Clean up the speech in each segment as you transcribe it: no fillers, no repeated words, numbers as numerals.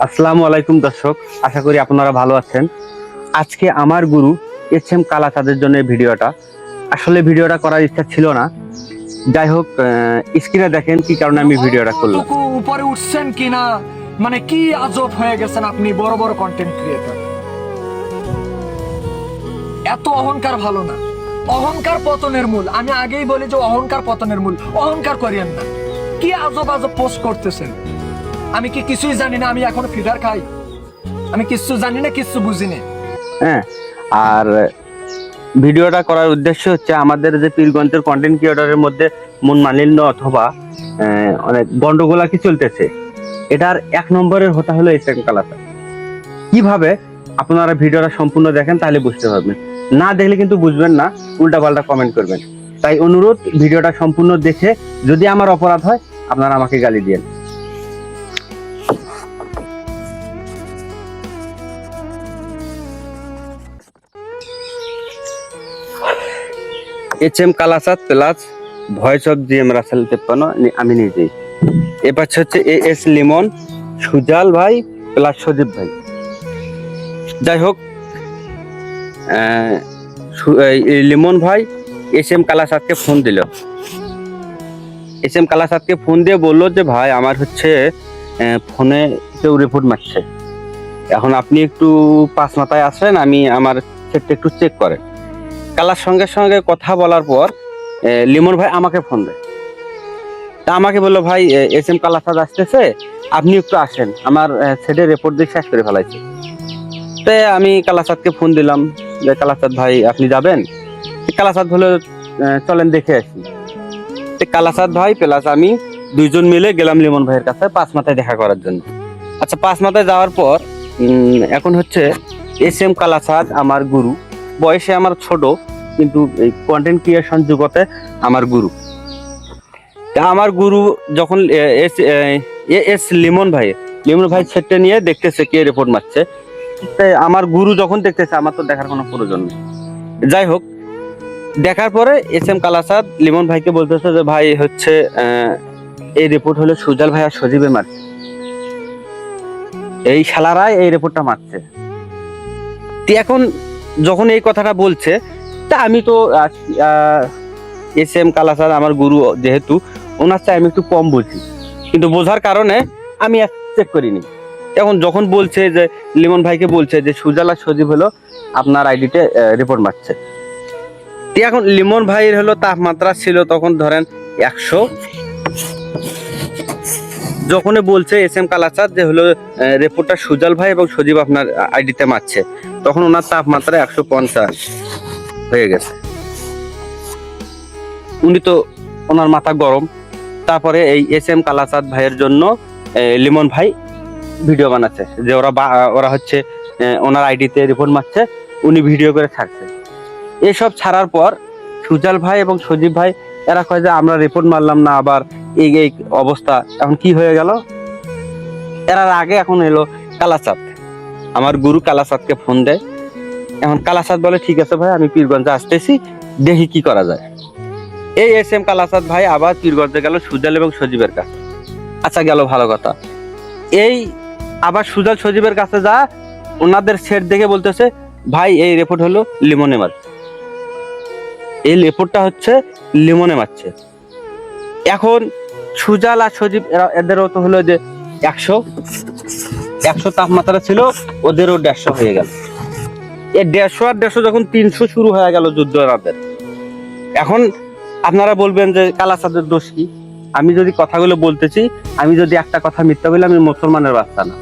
আসসালামু আলাইকুম দর্শক, আশা করি আপনারা ভালো আছেন। আজকে আমার গুরু এস এম কালাচাঁদের জন্য এই ভিডিওটা। আসলে ভিডিওটা করার ইচ্ছা ছিল না, যাই হোক স্ক্রিনে দেখেন কি কারণে আমি ভিডিওটা করলাম। উপরে উঠছেন কিনা, মানে কি আজব হয়ে গেছেন আপনি, বড় বড় কন্টেন্ট ক্রিয়েটর। এত অহংকার ভালো না, অহংকার পতনের মূল। আমি আগেই বলি যে অহংকার পতনের মূল, অহংকার করিয়েন না। কি আজব আজব পোস্ট করতেছেন। আমি কি কিছুই জানি না? আমি এখনো ফিডার খাই? আমি কিছু জানি না, কিছু বুঝি না। হ্যাঁ, আর ভিডিওটা করার উদ্দেশ্য হচ্ছে আমাদের যে পীরগঞ্জের কন্টেন্ট ক্রিয়েটরের মধ্যে মন মালিন্য অথবা অনেক গন্ডগোলা কি চলতেছে, এটার এক নম্বরের হতে হলো এস এম কালাচাঁদ। কিভাবে আপনারা ভিডিওটা সম্পূর্ণ দেখেন তাহলে বুঝতে পারবেন, না দেখলে কিন্তু বুঝবেন না, উল্টাপাল্টা কমেন্ট করবেন। তাই অনুরোধ, ভিডিওটা সম্পূর্ণ দেখে যদি আমার অপরাধ হয় আপনারা আমাকে গালি দিয়েন। S M Kalachand plus voice of G M Rasel 53 আমি নিজেই। এ পাশে হচ্ছে এ এস লিমন, সুজাল ভাই প্লাস সজীব ভাই। যাই হোক, লিমন ভাই এস এম কালাচাঁদকে ফোন দিল। এস এম কালাচাঁদকে ফোন দিয়ে বললো যে ভাই আমার হচ্ছে ফোনে কেউ রিপোর্ট মারছে, এখন আপনি একটু পাঁচ মাথায় আসেন, আমি আমার সেটটা একটু চেক করেন। কালার সঙ্গে সঙ্গে কথা বলার পর লিমন ভাই আমাকে ফোন দেয়। তা আমাকে বললো ভাই এস এম কালাচাঁদ আসতেছে, আপনি একটু আসেন, আমার সেটের রিপোর্ট দিয়ে শেষ করে ফেলাইছে। তাই আমি কালাচাঁদকে ফোন দিলাম যে কালাচাঁদ ভাই আপনি যাবেন? কালাচাঁদ হলো চলেন দেখে আসি। কালাচাঁদ ভাই প্লাস আমি দুইজন মিলে গেলাম লিমন ভাইয়ের কাছে পাঁচ মাথায় দেখা করার জন্য। আচ্ছা, পাঁচ মাথায় যাওয়ার পর এখন হচ্ছে এস এম কালাচাঁদ আমার গুরু, বয়সে আমার ছোট, কিন্তু এই কন্টেন্ট ক্রিয়েশন জগতে আমার গুরু। আমার গুরু যখন এস লিমন ভাই সেটটা নিয়ে দেখতেছে কে রিপোর্ট মারছে, তাই আমার গুরু যখন দেখতেছে আমার তো দেখার কোনো প্রয়োজন নেই। যাই হোক, দেখার পরে এস এম কালাচাঁদ লিমন ভাইকে বলতেছে যে ভাই হচ্ছে এই রিপোর্ট হলো সুজাল ভাই আর সজীবে মারছে, এই শালারাই এই রিপোর্টটা মারছে। এখন যখন এই কথাটা বলছে, তা আমি তো এস এম কালাচাঁদ আমার গুরু যেহেতু, ওনার চাই আমি একটু কম বুঝি, কিন্তু বোঝার কারণে আমি চেক করিনি। এখন যখন বলছে যে লিমন ভাইকে বলছে যে সুজাল আর সজীব হলো আপনার আইডিতে রিপোর্ট মারছে, এখন লিমন ভাইয়ের হলো তাপমাত্রা ছিল তখন ধরেন 100, যখন বলছে এস এম কালাচাঁদ যে হলো রিপোর্টটা সুজাল ভাই এবং সজীব আপনার আইডিতে মারছে, তখন ওনার তাপমাত্রা 150 হয়ে গেছে। উনি তো, ওনার মাথা গরম। তারপরে এই এস এম কালাচাঁদ ভাইয়ের জন্য লিমন ভাই ভিডিও বানাচ্ছে যে ওরা হচ্ছে ওনার আইডিতে রিপোর্ট মারছে, উনি ভিডিও করে ছাড়ছে। এসব ছাড়ার পর সুজাল ভাই এবং সজীব ভাই এরা কয় যে আমরা রিপোর্ট মারলাম না, আবার এই এই অবস্থা। এখন কি হয়ে গেল, এর আগে এখন এলো কালাচাঁদ, আমার গুরু কালাচাঁদকে ফোন দেয়। এখন কালাচাঁদ বলে ঠিক আছে ভাই, আমি পীরগঞ্জে আসতেছি, দেখি কি করা যায়। এই এস এম কালাচাঁদ ভাই আবার পীরগঞ্জে গেল সুজাল এবং সজীবের কাছে। আচ্ছা, গেল ভালো কথা। এই আবার সুজাল সজীবের কাছে যা ওনাদের সেট দেখে বলতেছে ভাই এই রিপোর্ট হলো লিমনে মারছে, এই রিপোর্টটা হচ্ছে লিমনে মারছে। এখন সুজাল আর সজীব এদেরও তো হলো যে 100 তাপমাত্রা ছিল, ওদেরও 150 হয়ে গেল। এই 150 আর 150 যখন 300 শুরু হয়ে গেল যুদ্ধ রাতের। এখন আপনারা বলবেন যে কালাচাঁদের দোষ কি? আমি যদি কথাগুলো বলতেছি, আমি যদি একটা কথা মিথ্যা বলি, আমি মুসলমানের বাচ্চা না।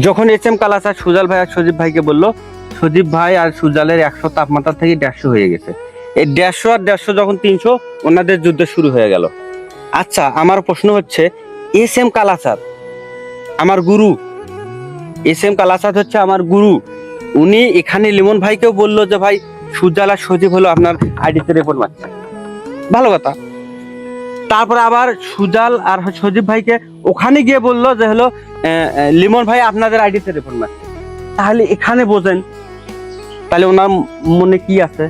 যখন এস এম কালাচাঁদ সুজাল ভাই আর সজীব ভাইকে বললো, সজীব ভাই আর সুজালের 100 তাপমাত্রা থেকে 150 হয়ে গেছে। এই 150 আর 150 যখন 300, ওনাদের যুদ্ধ শুরু হয়ে গেল। আচ্ছা, আমার প্রশ্ন হচ্ছে, এস এম কালাচাঁদ আমার গুরু, এস এম কালাচাঁদ হচ্ছে আমার গুরু, উনি এখানে লিমন ভাইকেও বললো যে ভাই সুজাল আর সজীব হলো আপনার আইডিতে রিপোর্ট মারছে, ভালো কথা। তারপরে আবার সুজাল আর সজীব ভাইকে ওখানে গিয়ে বললো যে হলো লিমন ভাই আপনাদের আইডিতে রিপোর্ট মারছে। তাহলে এখানে বোঝেন তাহলে ওনার মনে কি আছে,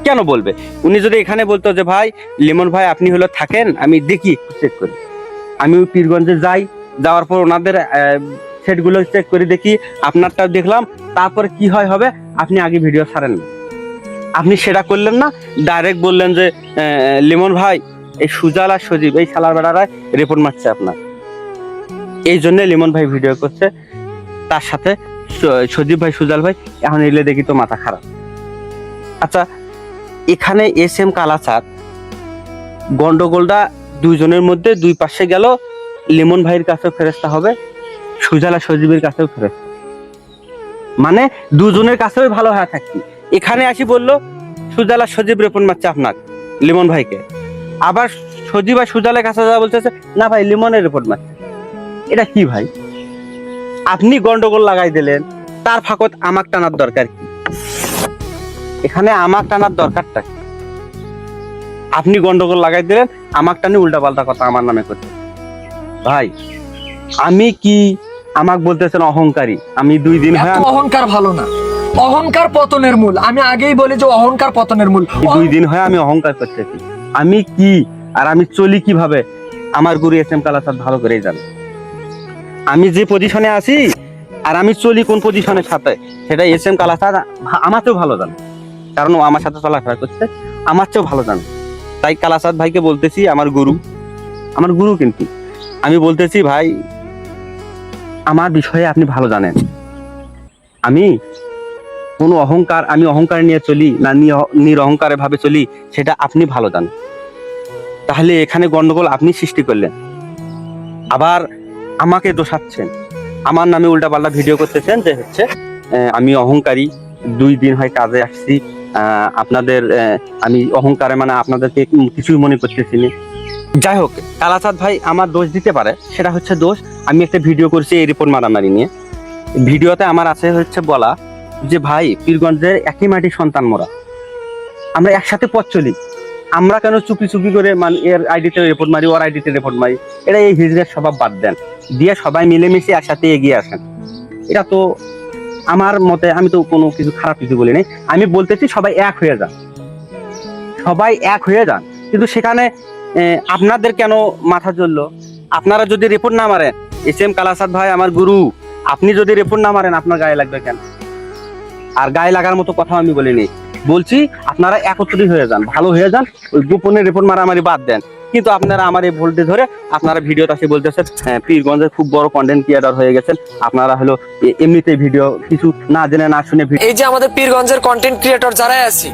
কেন বলবে? উনি যদি এখানে বলতো যে ভাই লিমন ভাই আপনি হলো থাকেন, আমি দেখি চেক করি, আমি ওই পীরগঞ্জে যাই, যাওয়ার পর ওনাদের সেটগুলো চেক করে দেখি, আপনারটাও দেখলাম, তারপরে কি হয় হবে আপনি আগে ভিডিও ছাড়েন না। আপনি সেটা করলেন না, ডাইরেক্ট বললেন যে লিমন ভাই এই সুজাল আর সজীব এই শালার বেড়ারায় রিপোর্ট মারছে আপনার, এই জন্য লিমন ভাই ভিডিও করছে, তার সাথে সজীব ভাই সুজাল ভাই এখন এলে দেখি তো মাথা খারাপ। আচ্ছা, এখানে এস এম কালাচাঁদ গন্ডগোলটা দুইজনের মধ্যে দুই পাশে গেল, লিমন ভাইয়ের কাছেও ফেরস্তা হবে, সুজাল আর সজীবের কাছেও ফেরস্তা, মানে দুজনের কাছেও ভালো হয়ে থাকছি। এখানে আসি বললো সুজাল আর সজীব রিপোর্ট মারছে আপনার লিমন ভাইকে, আবার সজীব আর সুজালের কাছে যা বলতেছে না ভাই লিমনের রিপোর্ট মারছে। এটা কি ভাই? আপনি গন্ডগোল লাগাই দিলেন, তার ফাঁকত আমাক টানার দরকার কি? এখানে আমাক টানার দরকারটা কি? আপনি গন্ডগোল লাগাই দিলেন, আমাক টানি উল্টা পাল্টা কথা আমার নামে করতে। ভাই আমি কি আমাক বলতেছেন অহংকারী? আমি 2 দিন হয় এত অহংকার ভালো না, অহংকার পতনের মূল। আমি আগেই বলি যে অহংকার পতনের মূল। 2 দিন হয় আমি অহংকার করতেছি। আমি কি আর আমি চলি কিভাবে আমার গুরু এস এম কালাচাঁদ ভালো করেই জানে। আমি যে পজিশনে আছি আর আমি চলি কোন পজিশনের সাথে সেটা এস এম কালাচাঁদ আমার চেয়েও ভালো জানে, কারণ ও আমার সাথে চলাফেরা করছে, আমার চেয়েও ভালো জানে। তাই কালাচাঁদ ভাইকে বলতেছি, আমার গুরু কিন্তু আমি বলতেছি ভাই আমার বিষয়ে আপনি ভালো জানেন, আমি কোনো আমি অহংকার নিয়ে চলি না নিরহংকারে ভাবে চলি সেটা আপনি ভালো জানেন। তাহলে এখানে গন্ডগোল আপনি সৃষ্টি করলেন, আবার আমাকে দোষাচ্ছেন, আমার নামে উল্টাপাল্টা ভিডিও করতেছেন যে হচ্ছে আমি অহংকারী, 2 দিন হয় কাজে আসছি, আপনাদের আমি অহংকারে মানে আপনাদেরকে কিছুই মনে করতেছি না। যাই হোক, কালাচাঁদ ভাই আমার দোষ দিতে পারে, সেটা হচ্ছে দোষ। আমি একটা ভিডিও করছি এই রিপোর্ট মারামারি নিয়ে, ভিডিওতে আমার আছে হচ্ছে বলা যে ভাই পীরগঞ্জের একই মাটির সন্তান মোরা, আমরা একসাথে পথ চলি, আমরা কেন চুপি চুপি করে মানে এর আইডিতে রিপোর্ট মারি, ওর আইডিতে রিপোর্ট মারি? এটা এই হিজড়ের স্বভাব বাদ দেন, দিয়ে সবাই মিলেমিশে একসাথে এগিয়ে আসেন। এটা তো আমার মতে, আমি তো কোনো কিছু খারাপ কিছু বলি নাই, আমি বলতেছি সবাই এক হয়ে যান, সবাই এক হয়ে যান। কিন্তু সেখানে আপনাদের কেন মাথা জ্বললো? আপনারা যদি রিপোর্ট না মারেন, এস এম কালাচাঁদ ভাই আমার গুরু, আপনি যদি রিপোর্ট না মারেন আপনার গায়ে লাগবে কেন? আর গায়ে লাগার মতো কথা আমি বলিনি, বলছি আপনারা একত্রিত হয়ে যান, ভালো হয়ে যান, ওই গোপনে রিপোর্ট মারামারি বাদ দেন। কিন্তু আপনারা আমার এই ভোল্টে ধরে আপনারা ভিডিওটা সে বলতেছেন পীরগঞ্জের খুব বড় কন্টেন্ট ক্রিয়েটর হয়ে গেছেন, আপনারা হলো এমনিতেই ভিডিও কিছু না জেনে না শুনে এই যে আমাদের পীরগঞ্জের কন্টেন্ট ক্রিয়েটর যারাই আছি,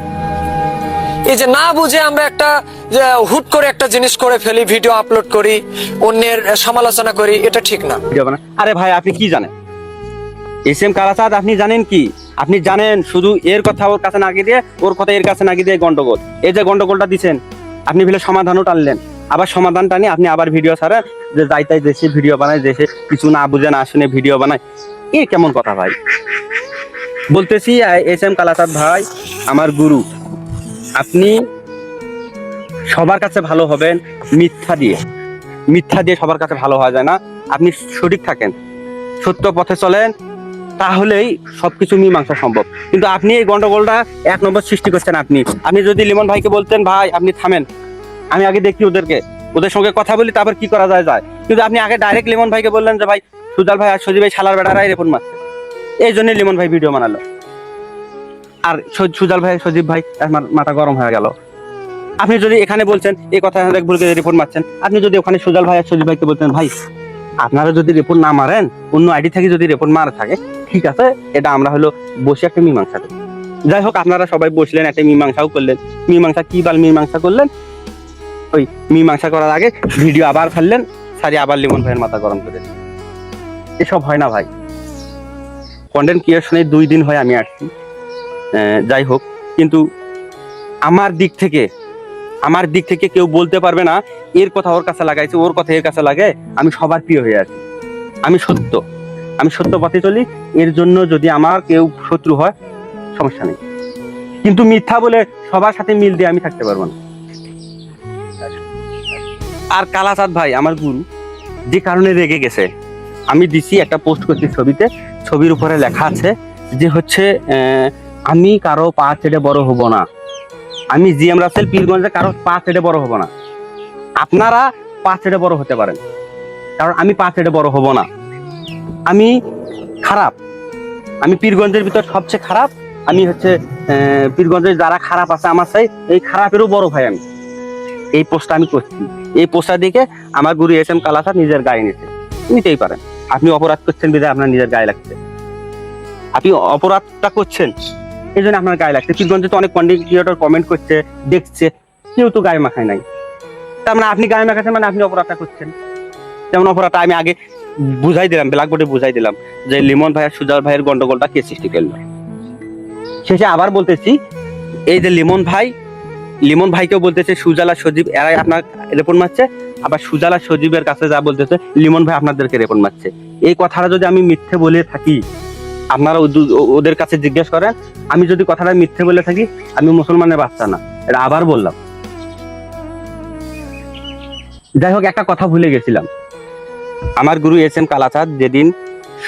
এই যে না বুঝে আমরা একটা হুট করে একটা জিনিস করে ফেলি, ভিডিও আপলোড করি, অন্যের সমালোচনা করি, এটা ঠিক না। ভিডিও বানান। আরে ভাই আপনি কি জানেন? এস এম কালাচাঁদ আপনি জানেন কি? আপনি জানেন শুধু এর কথা ওর কাছে না গিয়ে দিয়ে, ওর কথা এর কাছে না গিয়ে দিয়ে গন্ডগোল, এই যে গন্ডগোলটা দিচ্ছেন আপনি ফেলে সমাধানও টানলেন, আবার সমাধান টানি আপনি আবার ভিডিও ছাড়েন যে যাই তাই দেশে ভিডিও বানায়, দেশে কিছু না বুঝে না শুনে ভিডিও বানায়। এ কেমন কথা ভাই? বলতেছি এস এম কালাচাঁদ ভাই আমার গুরু, আপনি সবার কাছে ভালো হবেন মিথ্যা দিয়ে সবার কাছে ভালো হওয়া যায় না। আপনি সঠিক থাকেন, সত্য পথে চলেন, তাহলেই সবকিছু মীমাংসা সম্ভব। কিন্তু আপনি এই গন্ডগোলটা 1 নম্বর সৃষ্টি করছেন। আপনি যদি লিমন ভাইকে বলতেন ভাই আপনি থামেন, আমি আগে দেখি ওদের সঙ্গে কথা বলি, তারপর কি করা যায়। কিন্তু আপনি আগে ডাইরেক্ট লিমন ভাইকে বললেন যে ভাই সুজাল ভাই আর সজীব ভাই শালার বেড়ারাই রিপোর্ট মারছে, এই জন্য লিমন ভাই ভিডিও বানালো। আর সুজাল ভাই সজীব ভাই আমার মাথা গরম হয়ে গেল। আপনি যদি এখানে বলছেন এই কথা ভুলকে রিপোর্ট মারছেন, আপনি যদি ওখানে সুজাল ভাই আর সজীব ভাইকে বলতেন ভাই আপনারা যদি রিপোর্ট না মারেন, অন্য আইডি থেকে যদি রিপোর্ট মারা থাকে ঠিক আছে, এটা আমরা হলো বসে একটা মীমাংসা করি। যাই হোক, আপনারা সবাই বসলেন, একটা মীমাংসাও করলেন। মীমাংসা করলেন, ওই মীমাংসা করার আগে ভিডিও আবার ফেললেন, সারি আবার লিমন ভাইয়ের মাথা গরম করে। এসব হয় না ভাই। কন্টেন্ট ক্রিয়েশনে 2 দিন হয় আমি আসছি, যাই হোক, কিন্তু আমার দিক থেকে কেউ বলতে পারবে না এর কথা ওর কাছে লাগাইছে, ওর কথা এর কাছে লাগে। আমি সবার প্রিয় হয়ে আছি, আমি সত্য পথে চলি। এর জন্য যদি আমার কেউ শত্রু হয় সমস্যা নেই, কিন্তু মিথ্যা বলে সবার সাথে মিল দিয়ে আমি থাকতে পারবো না। আর কালাচাঁদ ভাই আমার গুরু, যে কারণে রেগে গেছে, আমি দিছি একটা পোস্ট করছি ছবির উপরে লেখা আছে যে হচ্ছে আমি কারো পা ছেড়ে বড় হব না, আমি জিএম রাসেল পীরগঞ্জে কারো পা ছেড়ে বড় হব না, আপনারা পা ছেড়ে বড় হতে পারেন। কারণ আমি পা ছেড়ে বড় হব না। আমি খারাপ, আমি পীরগঞ্জের ভিতর সবচেয়ে খারাপ। আমি হচ্ছে পীরগঞ্জের যারা খারাপ আছে আমার চাই এই খারাপেরও বড় ভাই আমি। এই পোস্টটা আমি করছি, এই পোস্টটা দেখে আমার গুরু এস এম কালাচাঁদ নিজের গায়ে নিতেই পারেন। আপনি অপরাধ করছেন বিধায় আপনার নিজের গায়ে লাগছে, আপনি অপরাধটা করছেন এই জন্য আপনার গায়ে লাগছে। পীরগঞ্জে তো অনেক কন্টেন্ট ক্রিয়েটর কমেন্ট করছে, দেখছে, কেউ তো গায়ে মাখায় নাই। তার মানে আপনি গায়ে মাখাচ্ছেন, মানে আপনি অপরাধটা করছেন। যেমন অপরাধটা আমি আগে বুঝাই দিলাম, ব্ল্যাকবোর্ডে বুঝাই দিলাম যে লিমন ভাই আর সুজল ভাইয়ের গন্ডগোলটা কে সৃষ্টি করলো। শেষে আবার বলতেছি, এই যে লিমন ভাইকেও বলতেছে সুজাল আর সজীব এরাই আপনার রেপন মারছে, আবার সুজাল আর সজীবের কাছে যা বলতেছে লিমন ভাই আপনাদেরকে রেপন মারছে। এই কথাটা যদি আমি মিথ্যে বলে থাকি, আপনারা ওদের কাছে জিজ্ঞেস করেন। আমি যদি কথাটা মিথ্যে বলে থাকি, আমি মুসলমানের বাচ্চা না, এটা আবার বললাম। যাই হোক, একটা কথা ভুলে গেছিলাম। আমার গুরু এস এম কালাচাঁদ যেদিন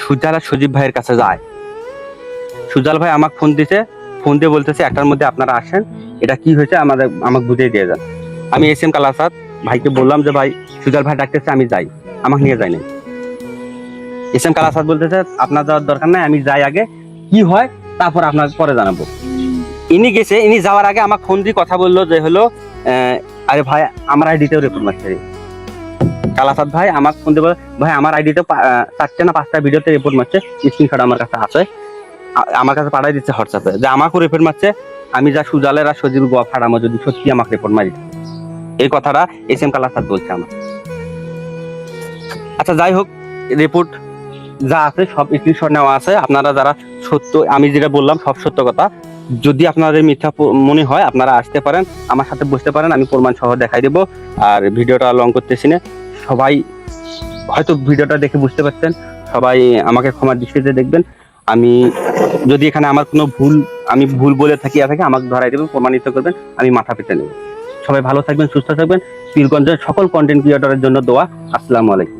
সুজাল আর সজীব ভাইয়ের কাছে যায়, সুজাল ভাই আমাকে ফোন দিয়ে বলতেছে 1টার মধ্যে আপনারা আসেন, এটা কি হয়েছে আমাকে বুঝিয়ে দিয়ে যান। আমি এস এম কালাচাঁদ ভাইকে বললাম যে ভাই সুজাল ভাই ডাকতেছে, আমি যাই, আমাকে নিয়ে যাই নাই। এস এম কালাচাঁদ বলতেছে আপনার যাওয়ার দরকার নাই, আমি যাই আগে, কি হয় তারপর আপনাকে পরে জানাবো। ইনি গেছে, ইনি যাওয়ার আগে আমাকে ফোন দিয়ে কথা বললো যে হলো আরে ভাই আমার আইডিতেও রেকর্ড মারছে। কালাচাঁদ ভাই আমাকে ফোন দিয়ে বলে ভাই আমার আইডিতে 4টে না 5টা ভিডিওতে রিপোর্ট মারছে, স্ক্রিনশট আমার কাছে আছে, আমার কাছে পাঠাই দিচ্ছে হোয়াটসঅ্যাপে যে আমাকেও রিপোর্ট মারছে। আমি যা সুজালের আর সজীব গোয়া ফাড়ামো যদি সত্যি আমাকে রিপোর্ট মারি। এই কথাটা এস এম কালাচাঁদ বলছে আমার। আচ্ছা যাই হোক, রিপোর্ট যা আছে সব স্ক্রিনশট নেওয়া আছে। আপনারা যারা সত্য, আমি যেটা বললাম সব সত্য কথা, যদি আপনাদের মিথ্যা মনে হয় আপনারা আসতে পারেন, আমার সাথে বসতে পারেন, আমি প্রমাণ সহ দেখাই দেবো। আর ভিডিওটা লং করতেছি না, সবাই হয়তো ভিডিওটা দেখে বুঝতে পারছেন, সবাই আমাকে ক্ষমার দৃষ্টিতে দেখবেন। আমি যদি এখানে আমার কোনো আমি ভুল বলে থাকি আমাকে ধরাই দেবেন, প্রমাণিত করবেন, আমি মাথা পেতে নেব। সবাই ভালো থাকবেন, সুস্থ থাকবেন। পীরগঞ্জের সকল কন্টেন্ট ক্রিয়েটরের জন্য দোয়া। আসসালামু আলাইকুম।